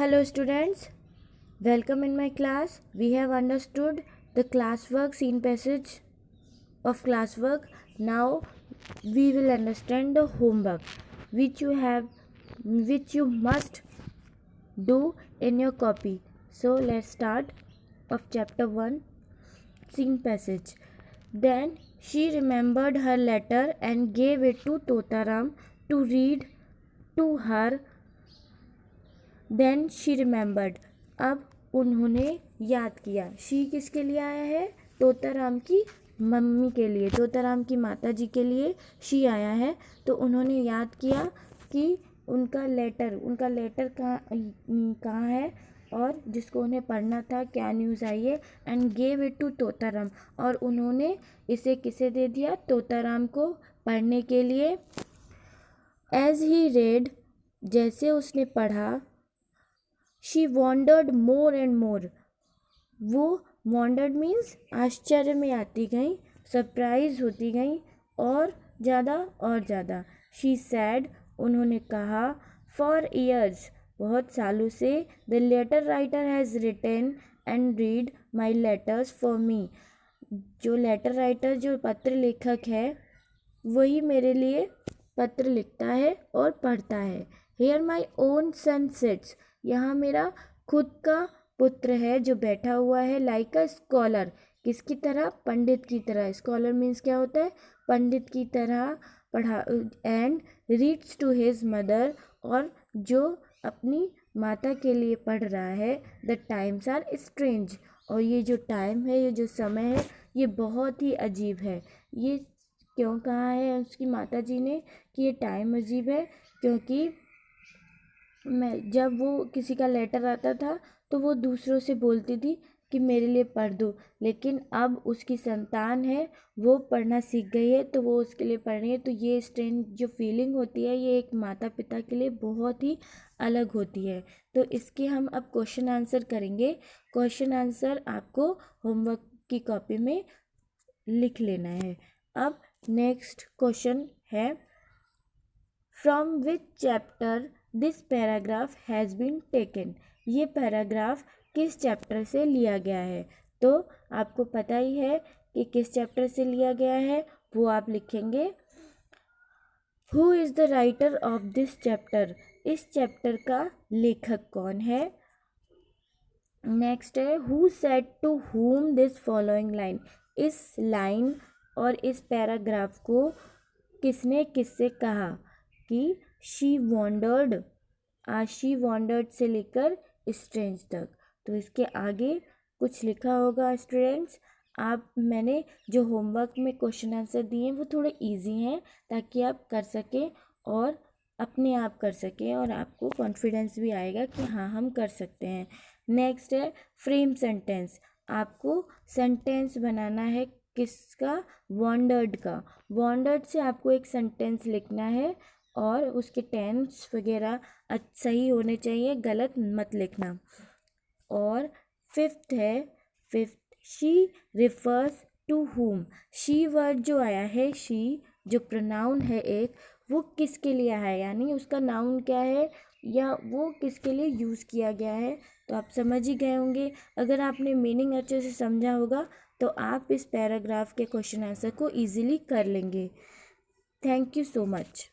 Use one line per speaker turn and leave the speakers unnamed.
Hello students, welcome in my class. We have understood the classwork scene passage of classwork. Now we will understand the homework which you must do in your copy. So let's start of chapter 1, scene passage. Then she remembered her letter and gave it to Totaram to read to her. Then she remembered, अब उन्होंने याद किया. She किसके लिए आया है? तोताराम की mummy के लिए, तोताराम की माता जी के लिए शी आया है. तो उन्होंने याद किया कि उनका लेटर कहाँ है और जिसको उन्हें पढ़ना था, क्या न्यूज़ आई है. And gave it to Totaram, और उन्होंने इसे किसे दे दिया? तोताराम को पढ़ने के लिए. एज ही रेड, जैसे उसने पढ़ा, she wandered more and more. वो वॉन्डर्ड मीन्स आश्चर्य में आती गई, सरप्राइज होती गई और ज़्यादा. शी सैड, उन्होंने कहा, फॉर ईयर्स, बहुत सालों से, the letter writer has written and read my letters for me. जो लेटर राइटर, जो पत्र लेखक है, वही मेरे लिए पत्र लिखता है और पढ़ता है. Here my own son sits, यहाँ मेरा खुद का पुत्र है जो बैठा हुआ है. लाइक अ स्कॉलर, किसकी तरह? पंडित की तरह. स्कॉलर मीन्स क्या होता है? पंडित की तरह पढ़ा. And reads to his mother, और जो अपनी माता के लिए पढ़ रहा है. द टाइम्स आर स्ट्रेंज, और ये जो टाइम है, ये जो समय है, ये बहुत ही अजीब है. ये क्यों कहा है उसकी माता जी ने कि ये टाइम अजीब है? क्योंकि जब वो किसी का लेटर आता था तो वो दूसरों से बोलती थी कि मेरे लिए पढ़ दो, लेकिन अब उसकी संतान है, वो पढ़ना सीख गई है, तो वो उसके लिए पढ़ रही है. तो ये स्ट्रेंज जो फीलिंग होती है, ये एक माता पिता के लिए बहुत ही अलग होती है. तो इसके हम अब क्वेश्चन आंसर करेंगे. क्वेश्चन आंसर आपको होमवर्क की कॉपी में लिख लेना है. अब नेक्स्ट क्वेश्चन है, from which chapter this paragraph has been taken. ये पैराग्राफ किस चैप्टर से लिया गया है? तो आपको पता ही है कि किस चैप्टर से लिया गया है, वो आप लिखेंगे. Who is the writer of this chapter, इस चैप्टर का लेखक कौन है. नेक्स्ट है, who said to whom this following line. इस लाइन और इस पैराग्राफ को किसने किससे कहा कि शी वॉन्डर्ड, शी वॉन्डर्ड से लेकर स्ट्रेंज तक. तो इसके आगे कुछ लिखा होगा स्टूडेंट्स. मैंने जो होमवर्क में क्वेश्चन आंसर दिए हैं वो थोड़े इजी हैं, ताकि आप कर सकें और अपने आप कर सकें, और आपको कॉन्फिडेंस भी आएगा कि हाँ, हम कर सकते हैं. नेक्स्ट है फ्रेम सेंटेंस. आपको सेंटेंस बनाना है किसका? वॉन्डर्ड का. वॉन्डर्ड से आपको एक सेंटेंस लिखना है और उसके टेंस वगैरह सही होने चाहिए, गलत मत लिखना. और fifth, she refers to whom. She word जो आया है, शी जो प्रोनाउन है एक, वो किसके लिए आया है, यानी उसका नाउन क्या है या वो किसके लिए यूज़ किया गया है. तो आप समझ ही गए होंगे. अगर आपने मीनिंग अच्छे से समझा होगा तो आप इस पैराग्राफ के क्वेश्चन आंसर को ईजिली कर लेंगे. Thank you so much.